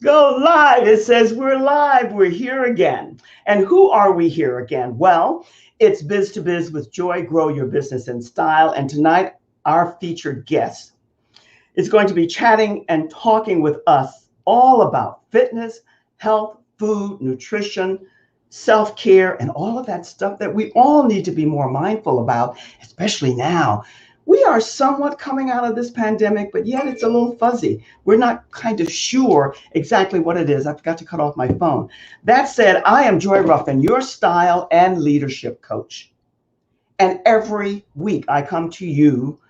Go live. It says we're live. We're here again. And who are we here again? Well, it's Biz to Biz with Joy. Grow your business in style. And tonight, our featured guest is going to be chatting and talking with us all about fitness, health, food, nutrition, self-care, and all of that stuff that we all need to be more mindful about, especially now. We are somewhat coming out of this pandemic, but yet it's a little fuzzy. We're not kind of sure exactly what it is. I forgot to cut off my phone. That said, I am Joy Ruffin, your style and leadership coach. And every week I come to you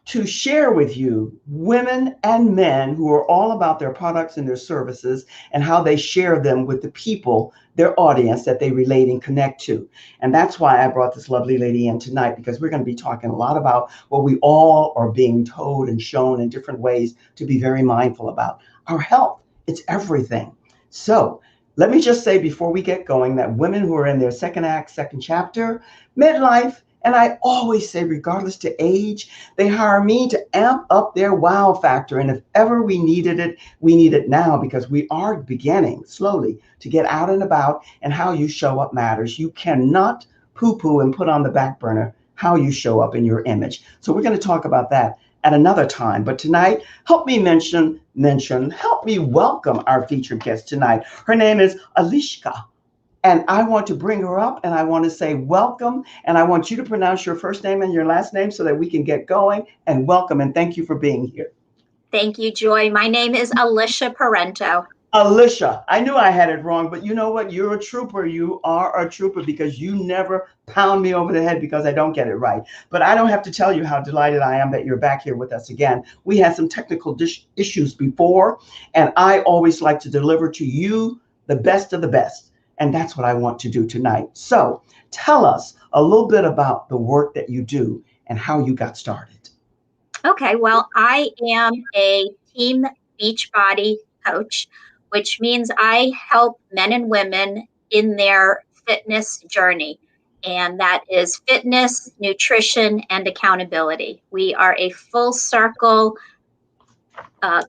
to share with you women and men who are all about their products and their services and how they share them with the people, their audience that they relate and connect to. And that's why I brought this lovely lady in tonight, because we're going to be talking a lot about what we all are being told and shown in different ways to be very mindful about. Our health, it's everything. So let me just say before we get going that women who are in their second act, second chapter, midlife, and I always say, regardless to age, they hire me to amp up their wow factor. And if ever we needed it, we need it now, because we are beginning slowly to get out and about, and how you show up matters. You cannot poo-poo and put on the back burner how you show up in your image. So we're going to talk about that at another time. But tonight, help me help me welcome our featured guest tonight. Her name is Alishia. And I want to bring her up, and I want to say welcome. And I want you to pronounce your first name and your last name so that we can get going. And welcome, and thank you for being here. Thank you, Joy. My name is Alishia Parenteau. Alishia, I knew I had it wrong, but you know what? You're a trooper. You are a trooper, because you never pound me over the head because I don't get it right. But I don't have to tell you how delighted I am that you're back here with us again. We had some technical issues before, and I always like to deliver to you the best of the best. And that's what I want to do tonight. So tell us a little bit about the work that you do and how you got started. Okay, well, I am a Team Beachbody coach, which means I help men and women in their fitness journey. And that is fitness, nutrition, and accountability. We are a full circle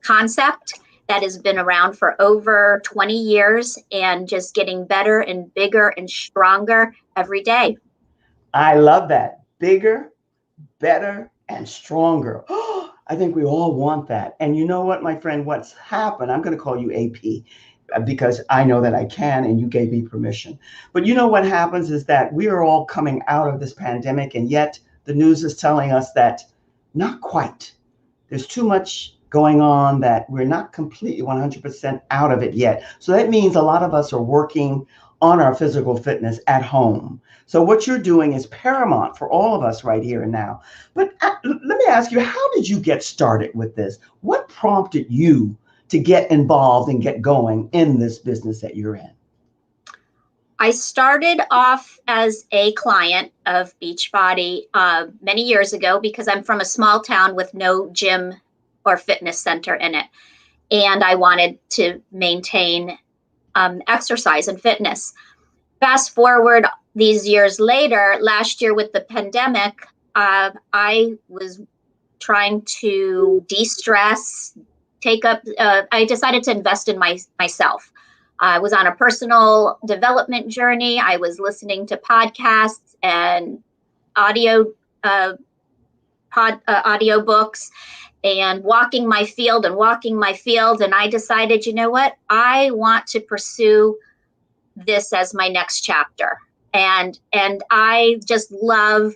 concept that has been around for over 20 years and just getting better and bigger and stronger every day. I love that. Bigger, better, and stronger. I think we all want that. And you know what, my friend, what's happened? I'm going to call you AP, because I know that I can, and you gave me permission. But you know what happens is that we are all coming out of this pandemic, and yet the news is telling us that not quite. There's too much going on, that we're not completely 100% out of it yet. So that means a lot of us are working on our physical fitness at home. So what you're doing is paramount for all of us right here and now. But let me ask you, how did you get started with this? What prompted you to get involved and get going in this business that you're in? I started off as a client of Beachbody many years ago, because I'm from a small town with no gym or fitness center in it. And I wanted to maintain exercise and fitness. Fast forward these years later, last year with the pandemic, I was trying to de-stress, I decided to invest in myself. I was on a personal development journey. I was listening to podcasts and audio books, and walking my field. And I decided, you know what? I want to pursue this as my next chapter. And I just love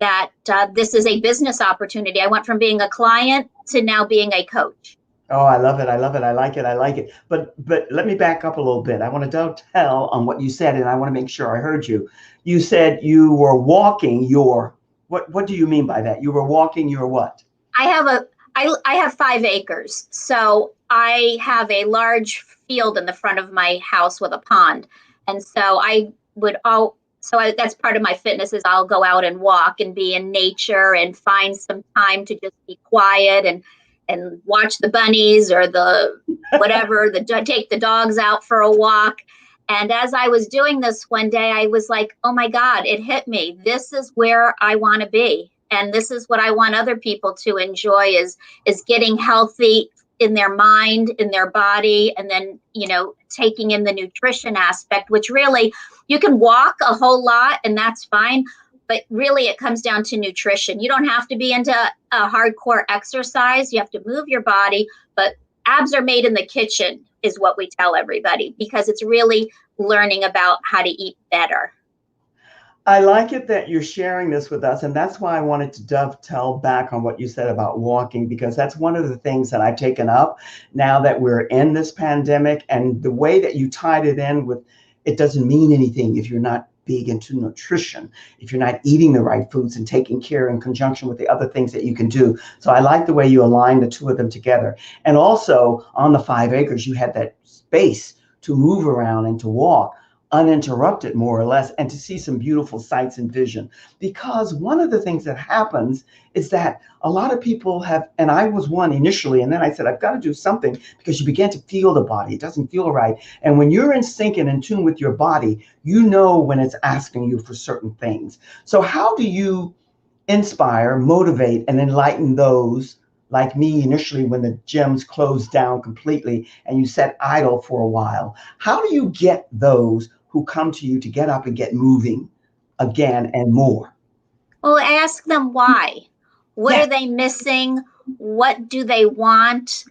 that this is a business opportunity. I went from being a client to now being a coach. Oh, I love it. I love it. I like it. I like it. But let me back up a little bit. I want to dovetail on what you said, and I want to make sure I heard you. You said you were walking your, what do you mean by that? You were walking your what? I have 5 acres. So I have a large field in the front of my house with a pond. And so that's part of my fitness, is I'll go out and walk and be in nature and find some time to just be quiet and watch the bunnies or the whatever, take the dogs out for a walk. And as I was doing this one day, I was like, oh my God, it hit me. This is where I want to be. And this is what I want other people to enjoy, is getting healthy in their mind, in their body, and then, taking in the nutrition aspect, which really, you can walk a whole lot and that's fine. But really, it comes down to nutrition. You don't have to be into a hardcore exercise. You have to move your body, but abs are made in the kitchen is what we tell everybody, because it's really learning about how to eat better. I like it that you're sharing this with us. And that's why I wanted to dovetail back on what you said about walking, because that's one of the things that I've taken up now that we're in this pandemic. And the way that you tied it in with, it doesn't mean anything if you're not big into nutrition, if you're not eating the right foods and taking care in conjunction with the other things that you can do. So I like the way you align the two of them together. And also on the 5 acres, you had that space to move around and to walk uninterrupted, more or less, and to see some beautiful sights and vision. Because one of the things that happens is that a lot of people have, and I was one initially, and then I said, I've got to do something, because you begin to feel the body. It doesn't feel right. And when you're in sync and in tune with your body, you know when it's asking you for certain things. So how do you inspire, motivate, and enlighten those like me initially when the gyms closed down completely and you sat idle for a while? How do you get those who come to you to get up and get moving again and more? Well, ask them why. What are they missing? What do they want?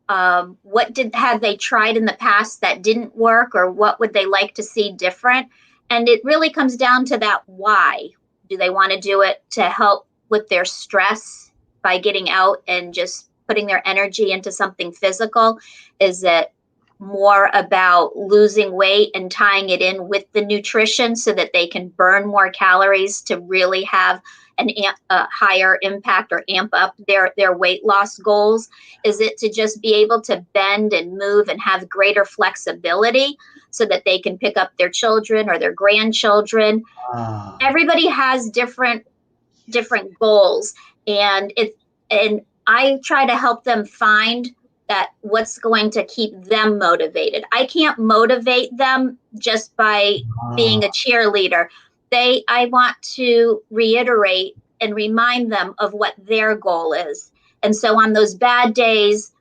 What had they tried in the past that didn't work, or what would they like to see different? And it really comes down to that why. Do they want to do it to help with their stress by getting out and just putting their energy into something physical? Is it more about losing weight and tying it in with the nutrition so that they can burn more calories to really have a higher impact or amp up their weight loss goals? Is it to just be able to bend and move and have greater flexibility so that they can pick up their children or their grandchildren? Everybody has different goals, and I try to help them find that what's going to keep them motivated. I can't motivate them just by being a cheerleader. I want to reiterate and remind them of what their goal is. And so on those bad days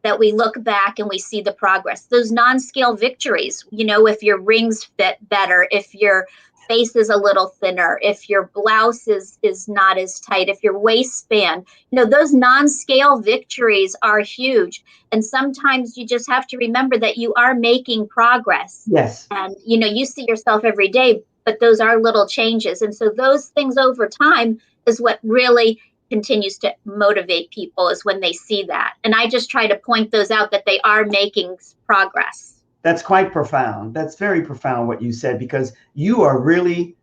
that we look back and we see the progress, those non-scale victories, if your rings fit better, if your face is a little thinner, if your blouse is not as tight, if your waistband, those non-scale victories are huge. And sometimes you just have to remember that you are making progress. Yes. And, you see yourself every day, but those are little changes. And so those things over time is what really continues to motivate people, is when they see that. And I just try to point those out, that they are making progress. That's quite profound. That's very profound what you said, because you are really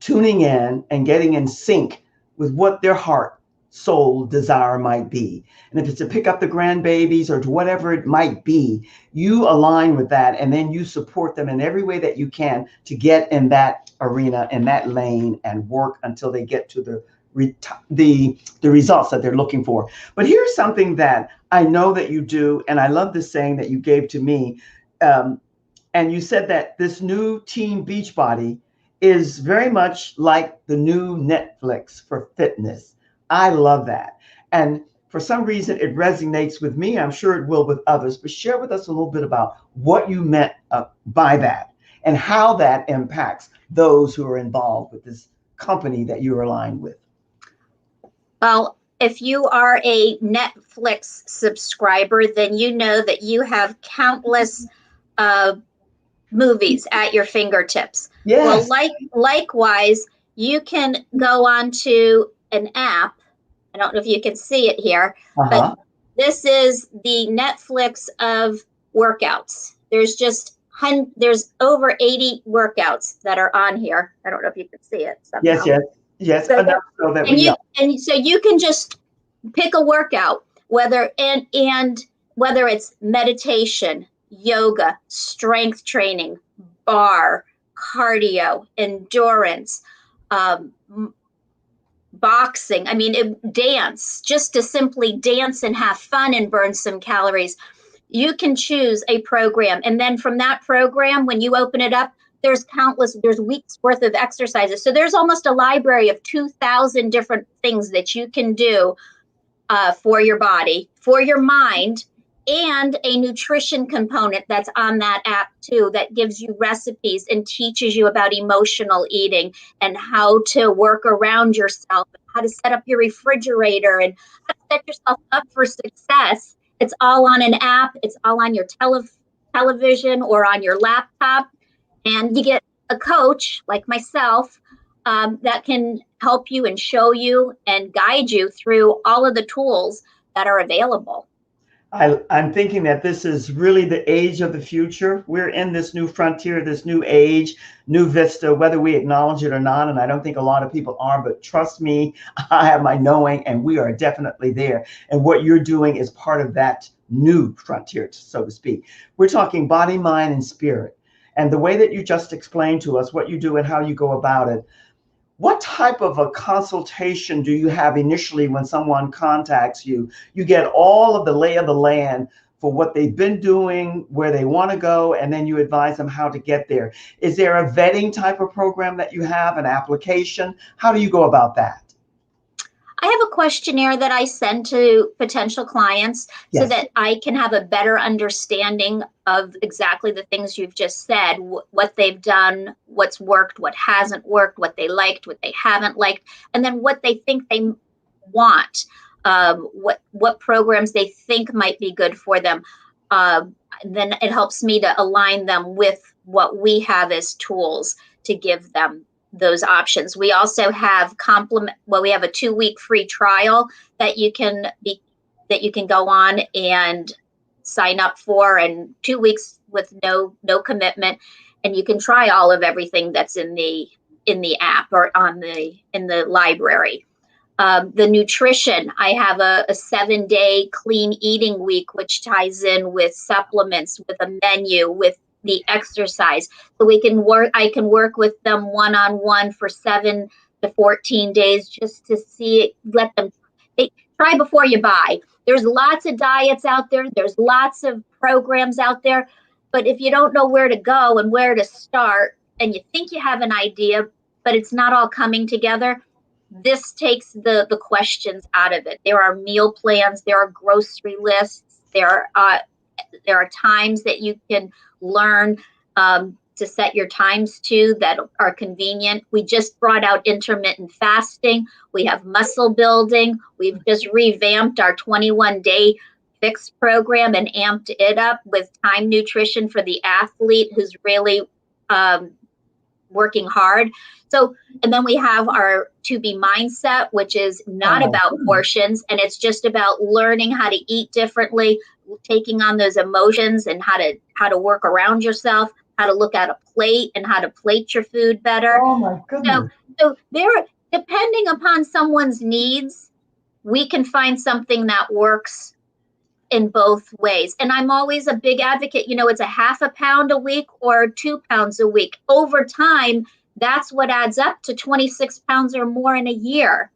tuning in and getting in sync with what their heart, soul, desire might be. And if it's to pick up the grandbabies or to whatever it might be, you align with that, and then you support them in every way that you can to get in that arena, in that lane, and work until they get to the results that they're looking for. But here's something that I know that you do, and I love this saying that you gave to me. And you said that this new Team Beachbody is very much like the new Netflix for fitness. I love that. And for some reason, it resonates with me. I'm sure it will with others. But share with us a little bit about what you meant by that, and how that impacts those who are involved with this company that you're aligned with. Well, if you are a Netflix subscriber, then you know that you have countless movies at your fingertips. Yes. Well, likewise, you can go onto an app. I don't know if you can see it here, but this is the Netflix of workouts. There's over 80 workouts that are on here. I don't know if you can see it somehow. Yes. And so you can just pick a workout, whether it's meditation, yoga, strength training, bar, cardio, endurance, boxing. Dance, just to simply dance and have fun and burn some calories. You can choose a program. And then from that program, when you open it up, there's weeks worth of exercises. So there's almost a library of 2,000 different things that you can do for your body, for your mind, and a nutrition component that's on that app too, that gives you recipes and teaches you about emotional eating and how to work around yourself, how to set up your refrigerator and how to set yourself up for success. It's all on an app. It's all on your television or on your laptop. And you get a coach like myself that can help you and show you and guide you through all of the tools that are available. I'm thinking that this is really the age of the future. We're in this new frontier, this new age, new vista, whether we acknowledge it or not. And I don't think a lot of people are, but trust me, I have my knowing, and we are definitely there. And what you're doing is part of that new frontier, so to speak. We're talking body, mind, and spirit. And the way that you just explained to us what you do and how you go about it, what type of a consultation do you have initially when someone contacts you? You get all of the lay of the land for what they've been doing, where they want to go, and then you advise them how to get there. Is there a vetting type of program that you have, an application? How do you go about that? I have a questionnaire that I send to potential clients so that I can have a better understanding of exactly the things you've just said, what they've done, what's worked, what hasn't worked, what they liked, what they haven't liked, and then what they think they want, what programs they think might be good for them. Then it helps me to align them with what we have as tools to give them those options. We also have we have a 2-week free trial that you can go on and sign up for, and 2 weeks with no commitment, and you can try all of everything that's in the app or in the library. The nutrition, I have a 7-day clean eating week, which ties in with supplements, with a menu, with the exercise. So I can work with them one-on-one for 7 to 14 days just to let them try before you buy. There's lots of diets out there. There's lots of programs out there. But if you don't know where to go and where to start, and you think you have an idea, but it's not all coming together, this takes the questions out of it. There are meal plans. There are grocery lists. There are times that you can learn to set your times to that are convenient. We just brought out intermittent fasting. We have muscle building. We've just revamped our 21-day fix program and amped it up with time nutrition for the athlete who's really working hard. So, and then we have our To Be mindset, which is not about portions, and it's just about learning how to eat differently, taking on those emotions and how to work around yourself, how to look at a plate and how to plate your food better. Oh my goodness. So depending upon someone's needs, we can find something that works in both ways. And I'm always a big advocate, it's a half a pound a week or 2 pounds a week. Over time, that's what adds up to 26 pounds or more in a year.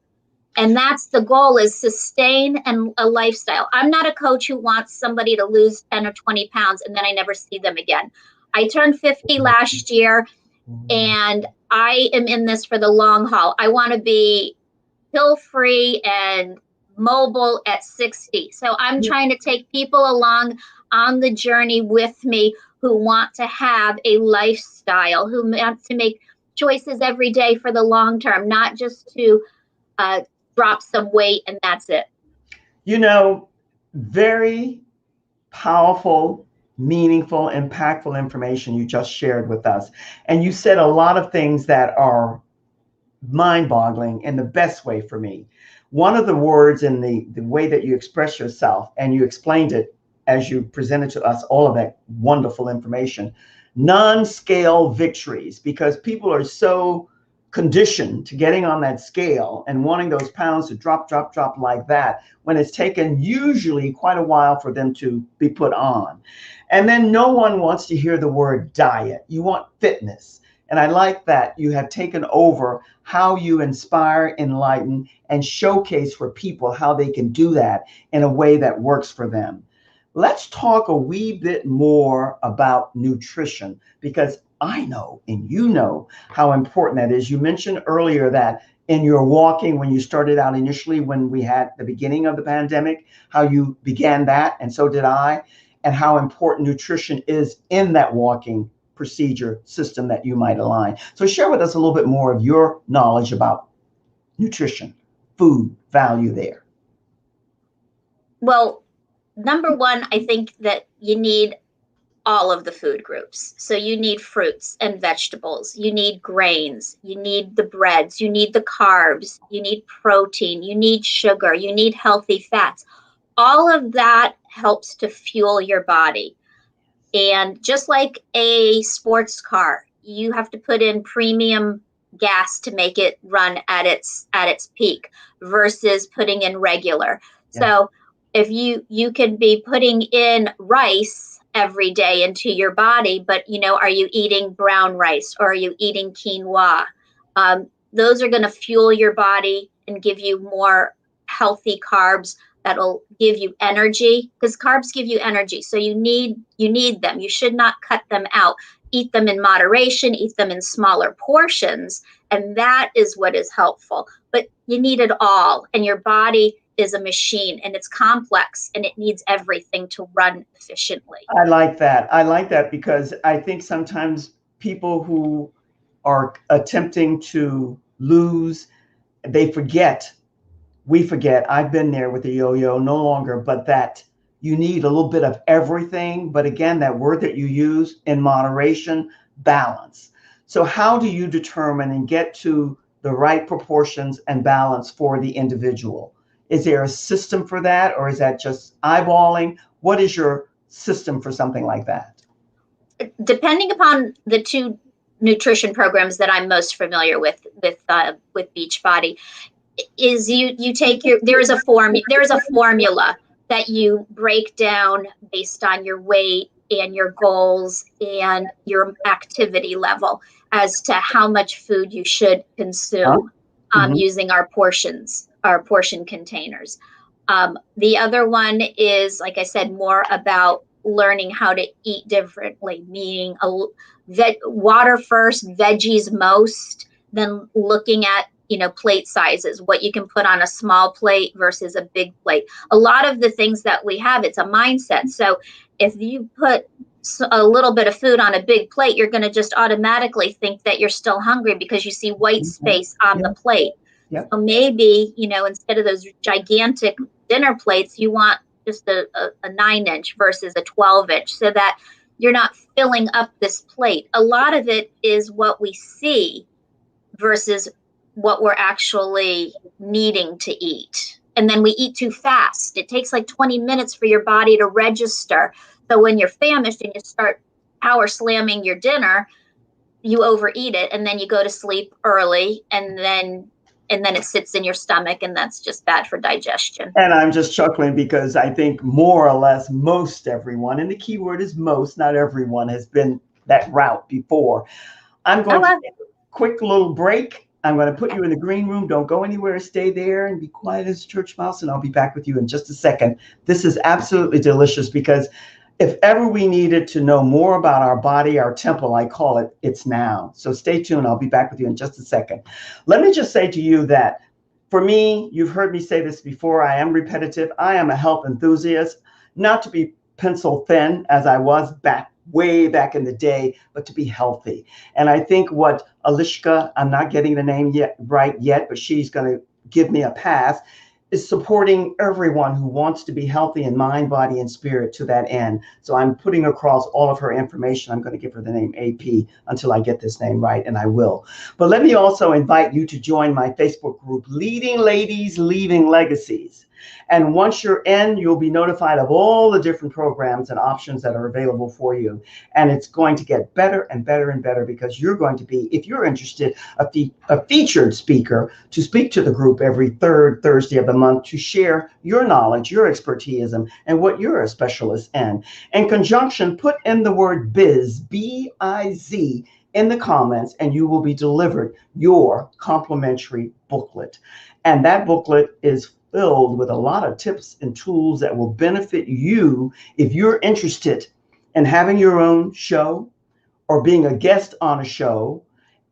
And that's the goal, is sustain and a lifestyle. I'm not a coach who wants somebody to lose 10 or 20 pounds and then I never see them again. I turned 50 last year and I am in this for the long haul. I want to be pill-free and mobile at 60. So I'm trying to take people along on the journey with me who want to have a lifestyle, who want to make choices every day for the long term, not just to drop some weight and that's it. Very powerful, meaningful, impactful information you just shared with us. And you said a lot of things that are mind-boggling in the best way for me. One of the words in the way that you express yourself, and you explained it as you presented to us all of that wonderful information, non-scale victories, because people are so conditioned to getting on that scale and wanting those pounds to drop like that, when it's taken usually quite a while for them to be put on. And then no one wants to hear the word diet. You want fitness. And I like that you have taken over how you inspire, enlighten, and showcase for people how they can do that in a way that works for them. Let's talk a wee bit more about nutrition, because I know, and how important that is. You mentioned earlier that in your walking when you started out initially, when we had the beginning of the pandemic, how you began that, and so did I, and how important nutrition is in that walking procedure system that you might align. So share with us a little bit more of your knowledge about nutrition, food value there. Well, number one, I think that you need all of the food groups. So you need fruits and vegetables, you need grains, you need the breads, you need the carbs, you need protein, you need sugar, you need healthy fats. All of that helps to fuel your body. And just like a sports car, you have to put in premium gas to make it run at its peak versus putting in regular. Yeah. So if you can be putting in rice every day into your body, but are you eating brown rice or are you eating quinoa? Those are going to fuel your body and give you more healthy carbs that'll give you energy, because carbs give you energy. So you need them. You should not cut them out. Eat them in moderation, eat them in smaller portions, and that is what is helpful. But you need it all, and your body is a machine, and it's complex, and it needs everything to run efficiently. I like that because I think sometimes people who are attempting to lose, we forget, I've been there with the yo-yo, no longer, but that you need a little bit of everything. But again, that word that you use, in moderation, balance. So how do you determine and get to the right proportions and balance for the individual? Is there a system for that, or is that just eyeballing? What is your system for something like that? Depending upon the two nutrition programs that I'm most familiar with Beachbody, is you take there is a formula that you break down based on your weight and your goals and your activity level as to how much food you should consume, using our portion containers. The other one is, like I said, more about learning how to eat differently, meaning water first, veggies most, then looking at plate sizes, what you can put on a small plate versus a big plate. A lot of the things that we have, it's a mindset. So if you put a little bit of food on a big plate, you're going to just automatically think that you're still hungry because you see white space on the plate. Yep. So maybe, instead of those gigantic dinner plates, you want just a 9-inch versus a 12-inch so that you're not filling up this plate. A lot of it is what we see versus what we're actually needing to eat. And then we eat too fast. It takes like 20 minutes for your body to register. So when you're famished and you start power slamming your dinner, you overeat it, and then you go to sleep early, and then it sits in your stomach, and that's just bad for digestion. And I'm just chuckling because I think more or less most everyone, and the key word is most, not everyone, has been that route before. I'm going to take a quick little break. I'm going to put you in the green room. Don't go anywhere. Stay there and be quiet as a church mouse, and I'll be back with you in just a second. This is absolutely delicious because if ever we needed to know more about our body, our temple, I call it, it's now. So stay tuned. I'll be back with you in just a second. Let me just say to you that for me, you've heard me say this before, I am repetitive. I am a health enthusiast, not to be pencil thin as I was way back in the day, but to be healthy. And I think what Alishia, I'm not getting the name right yet, but she's going to give me a pass, is supporting everyone who wants to be healthy in mind, body, and spirit to that end. So I'm putting across all of her information. I'm going to give her the name AP until I get this name right, and I will. But let me also invite you to join my Facebook group, Leading Ladies, Leaving Legacies. And once you're in, you'll be notified of all the different programs and options that are available for you. And it's going to get better and better and better because you're going to be, if you're interested, a featured speaker to speak to the group every third Thursday of the month to share your knowledge, your expertise, and what you're a specialist in. In conjunction, put in the word biz, B-I-Z, in the comments, and you will be delivered your complimentary booklet. And that booklet is filled with a lot of tips and tools that will benefit you if you're interested in having your own show or being a guest on a show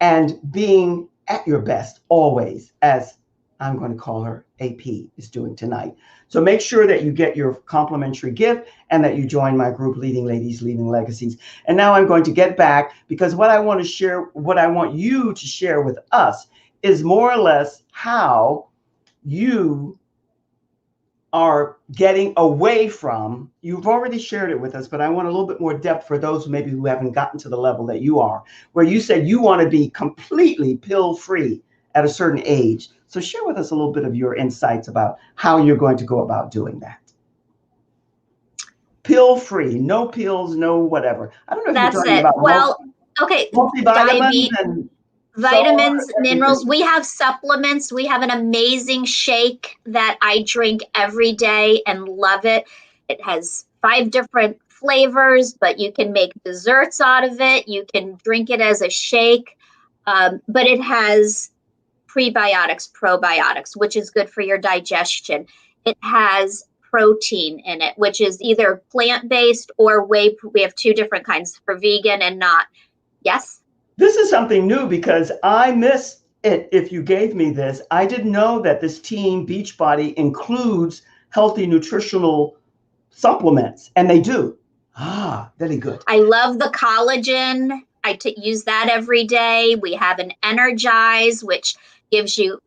and being at your best always, as I'm going to call her AP is doing tonight. So make sure that you get your complimentary gift and that you join my group, Leading Ladies, Leaving Legacies. And now I'm going to get back, because what I want to share, what I want you to share with us is more or less how you are getting away from, you've already shared it with us, but I want a little bit more depth for those maybe who haven't gotten to the level that you are, where you said you want to be completely pill-free at a certain age. So share with us a little bit of your insights about how you're going to go about doing that. Pill-free, no pills, no whatever. I don't know if That's you're talking it. about Well, okay, multivitamins and vitamins, minerals. We have supplements. We have an amazing shake that I drink every day and love it. It has 5 different flavors, but you can make desserts out of it. You can drink it as a shake, but it has prebiotics, probiotics, which is good for your digestion. It has protein in it, which is either plant-based or whey. We have 2 different kinds for vegan and not. Yes? This is something new, because I missed it if you gave me this. I didn't know that this Team Beachbody includes healthy nutritional supplements, and they do. Ah, very good. I love the collagen. I use that every day. We have an Energize, which gives you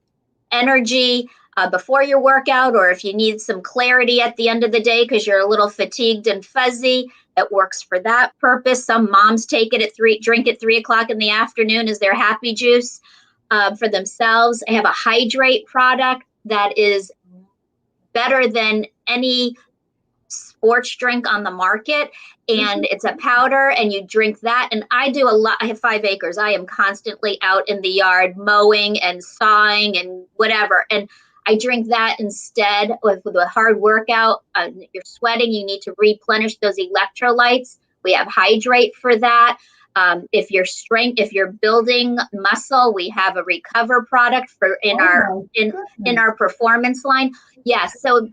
energy before your workout, or if you need some clarity at the end of the day because you're a little fatigued and fuzzy, it works for that purpose. Some moms take it at drink at 3 o'clock in the afternoon as their happy juice for themselves. I have a hydrate product that is better than any sports drink on the market, and it's a powder, and you drink that. And I do a lot. I have 5 acres. I am constantly out in the yard mowing and sawing and whatever, and I drink that instead with a hard workout. You're sweating, you need to replenish those electrolytes. We have hydrate for that. If you're building muscle, we have a recover product for in our performance line. Yes, so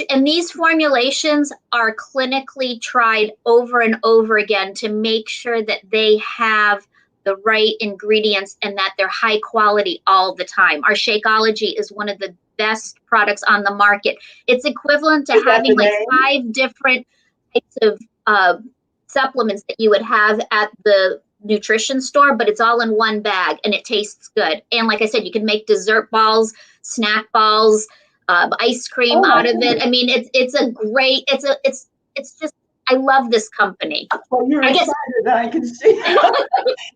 and these formulations are clinically tried over and over again to make sure that they have the right ingredients and that they're high quality all the time. Our Shakeology is one of the best products on the market. It's equivalent to having like 5 different types of supplements that you would have at the nutrition store, but it's all in one bag and it tastes good. And like I said, you can make dessert balls, snack balls, ice cream out of it. I mean, it's just, I love this company. Well, you're excited, I can see.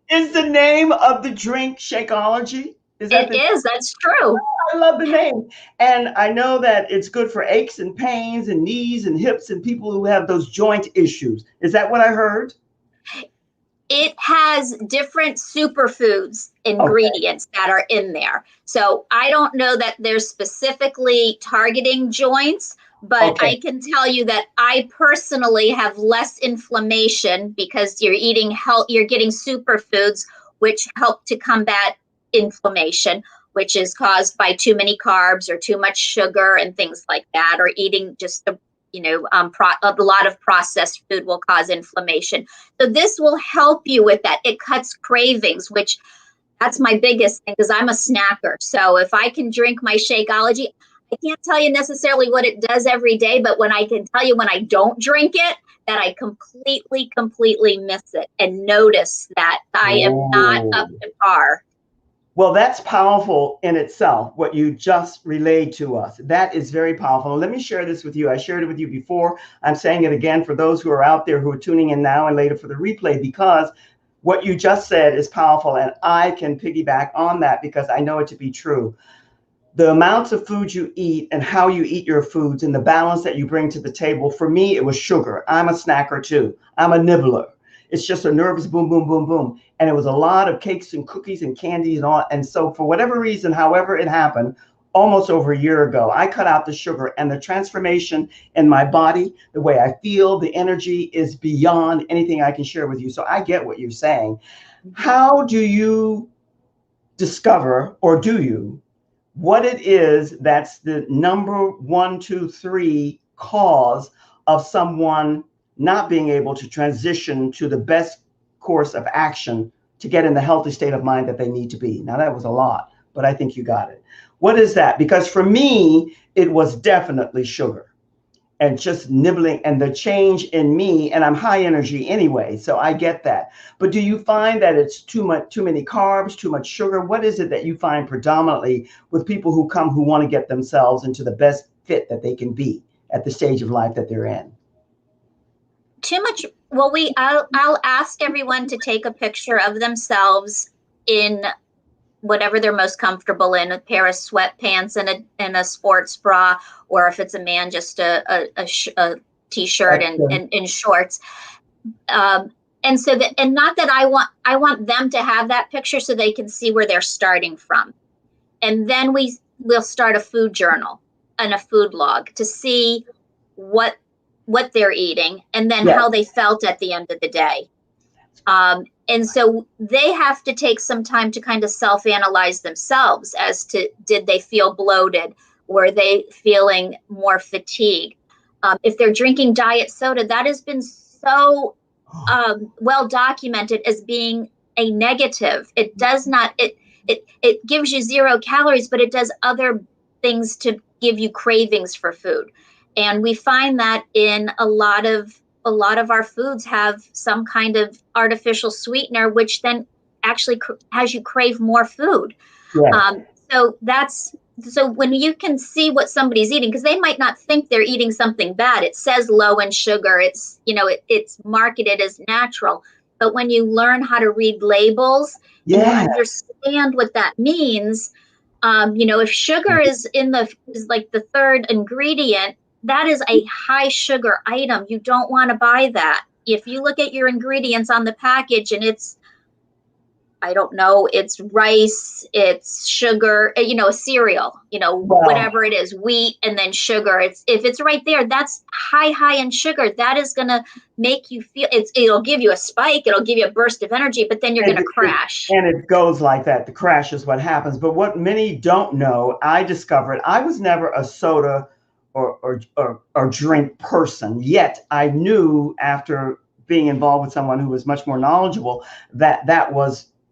Is the name of the drink Shakeology? That's true. I love the name. And I know that it's good for aches and pains and knees and hips and people who have those joint issues. Is that what I heard? It has different superfoods ingredients that are in there. So I don't know that they're specifically targeting joints, but I can tell you that I personally have less inflammation because you're eating you're getting superfoods, which help to combat inflammation, which is caused by too many carbs or too much sugar and things like that, or eating just a lot of processed food will cause inflammation. So this will help you with that. It cuts cravings, which that's my biggest thing because I'm a snacker. So if I can drink my Shakeology, I can't tell you necessarily what it does every day, but when I can tell you when I don't drink it, that I completely miss it and notice that I am not up to par. Well, that's powerful in itself, what you just relayed to us. That is very powerful. Let me share this with you. I shared it with you before. I'm saying it again for those who are out there who are tuning in now and later for the replay, because what you just said is powerful. And I can piggyback on that because I know it to be true. The amounts of food you eat and how you eat your foods and the balance that you bring to the table. For me, it was sugar. I'm a snacker too. I'm a nibbler. It's just a nervous boom, boom, boom, boom. And it was a lot of cakes and cookies and candies and all. And so for whatever reason, however it happened, almost over a year ago, I cut out the sugar, and the transformation in my body, the way I feel, the energy is beyond anything I can share with you. So I get what you're saying. How do you discover, or do you, what it is that's the number 1, 2, 3 cause of someone not being able to transition to the best course of action to get in the healthy state of mind that they need to be? Now, that was a lot, but I think you got it. What is that? Because for me, it was definitely sugar and just nibbling and the change in me, and I'm high energy anyway, so I get that. But do you find that it's too many carbs, too much sugar? What is it that you find predominantly with people who come who want to get themselves into the best fit that they can be at the stage of life that they're in? Too much. Well, I'll ask everyone to take a picture of themselves in whatever they're most comfortable in, a pair of sweatpants and a sports bra, or if it's a man, just a t-shirt and shorts. And so that, and not that I want them to have that picture so they can see where they're starting from. And then we'll start a food journal and a food log to see what they're eating and then how they felt at the end of the day. And so they have to take some time to kind of self-analyze themselves as to, did they feel bloated? Were they feeling more fatigue? If they're drinking diet soda, that has been so well documented as being a negative. It does not, it gives you 0 calories, but it does other things to give you cravings for food. And we find that in a lot of our foods have some kind of artificial sweetener, which then actually has you crave more food. Yeah. So when you can see what somebody's eating, because they might not think they're eating something bad. It says low in sugar. It's, it's marketed as natural. But when you learn how to read labels and understand what that means, if sugar is like the third ingredient, that is a high sugar item. You don't want to buy that. If you look at your ingredients on the package and it's, I don't know, it's rice, it's sugar, a cereal, whatever it is, wheat, and then sugar. If it's right there, that's high in sugar. That is going to make you feel, it'll give you a spike. It'll give you a burst of energy, but then you're going to crash. And it goes like that. The crash is what happens. But what many don't know, I discovered, I was never a soda or drink person. Yet I knew, after being involved with someone who was much more knowledgeable, that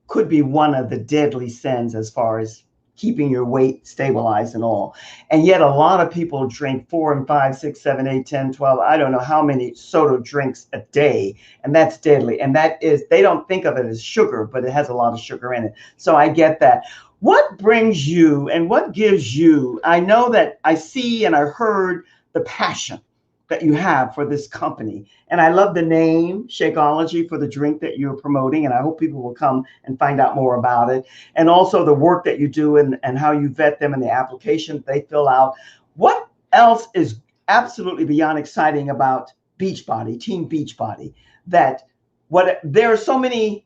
could be one of the deadly sins as far as keeping your weight stabilized and all. And yet a lot of people drink 4 and 5, 6, 7, 8, 10, 12, I don't know how many soda drinks a day. And that's deadly. And that is, they don't think of it as sugar, but it has a lot of sugar in it. So I get that. What brings you and what gives you, I know that I see and I heard the passion that you have for this company. And I love the name, Shakeology, for the drink that you're promoting. And I hope people will come and find out more about it. And also the work that you do and how you vet them and the application they fill out. What else is absolutely beyond exciting about Beachbody, Team Beachbody? There are so many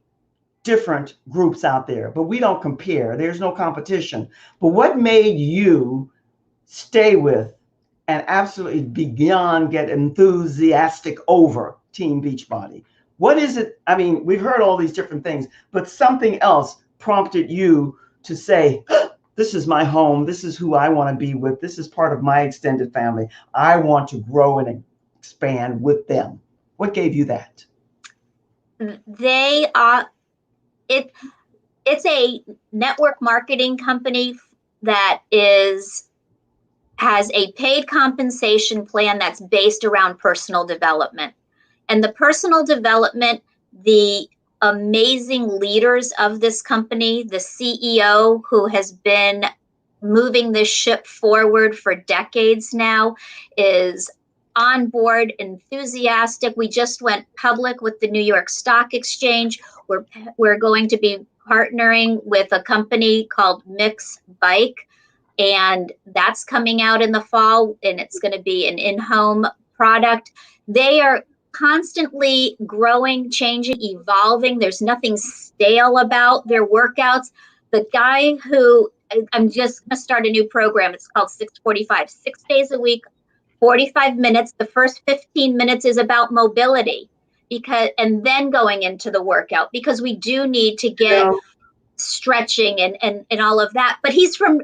different groups out there, but we don't compare. There's no competition. But what made you stay with and absolutely get enthusiastic over Team Beachbody? What is it? I mean, we've heard all these different things, but something else prompted you to say, this is my home. This is who I want to be with. This is part of my extended family. I want to grow and expand with them. What gave you that? It's a network marketing company that has a paid compensation plan that's based around personal development. And the personal development, the amazing leaders of this company, the CEO, who has been moving this ship forward for decades now, is on board, enthusiastic. We just went public with the New York Stock Exchange. We're going to be partnering with a company called Mix Bike, and that's coming out in the fall, and it's going to be an in-home product. They are constantly growing, changing, evolving. There's nothing stale about their workouts. The guy who, I'm just going to start a new program. It's called 645, 6 days a week, 45 minutes. The first 15 minutes is about mobility, and then going into the workout, because we do need to get stretching and all of that. But he's from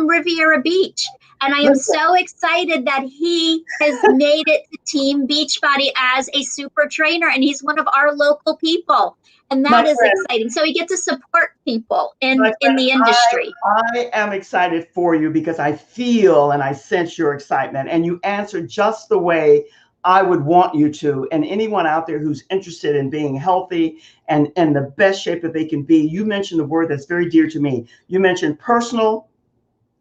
Riviera Beach. And I am so excited that he has made it to Team Beachbody as a super trainer, and he's one of our local people. And that is exciting. So we get to support people in the industry. I am excited for you because I feel and I sense your excitement, and you answered just the way I would want you to. And anyone out there who's interested in being healthy and in the best shape that they can be, you mentioned the word that's very dear to me. You mentioned personal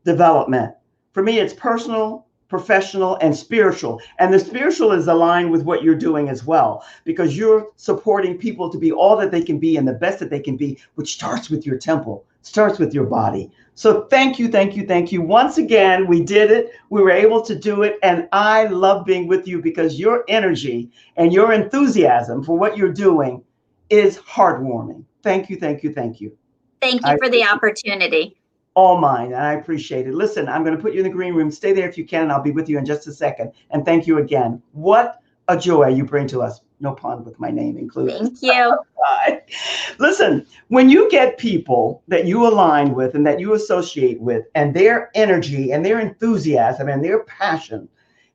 development. For me, it's personal, professional, and spiritual. And the spiritual is aligned with what you're doing as well, because you're supporting people to be all that they can be and the best that they can be, which starts with your temple, starts with your body. So thank you, thank you, thank you. Once again, we did it. We were able to do it. And I love being with you because your energy and your enthusiasm for what you're doing is heartwarming. Thank you, thank you, thank you. Thank you for the opportunity. All mine, and I appreciate it. Listen, I'm going to put you in the green room. Stay there if you can, and I'll be with you in just a second. And thank you again. What a joy you bring to us. No pun with my name included. Thank you. Listen, when you get people that you align with and that you associate with, and their energy and their enthusiasm and their passion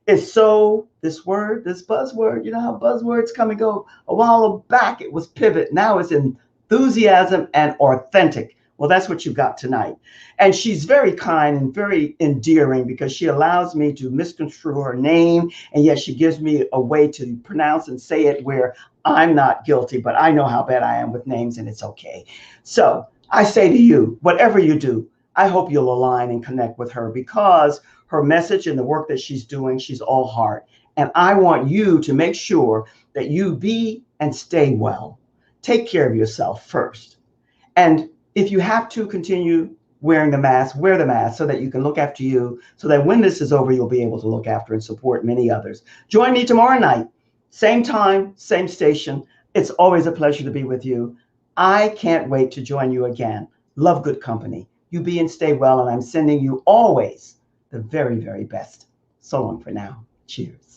is so, this buzzword, you know how buzzwords come and go. A while back, it was pivot. Now it's enthusiasm and authentic. Well, that's what you got tonight. And she's very kind and very endearing because she allows me to misconstrue her name. And yet she gives me a way to pronounce and say it where I'm not guilty, but I know how bad I am with names and it's okay. So I say to you, whatever you do, I hope you'll align and connect with her because her message and the work that she's doing, she's all heart. And I want you to make sure that you be and stay well. Take care of yourself first. And if you have to continue wearing the mask, wear the mask so that you can look after you, so that when this is over, you'll be able to look after and support many others. Join me tomorrow night, same time, same station. It's always a pleasure to be with you. I can't wait to join you again. Love good company. You be and stay well, and I'm sending you always the very, very best. So long for now. Cheers.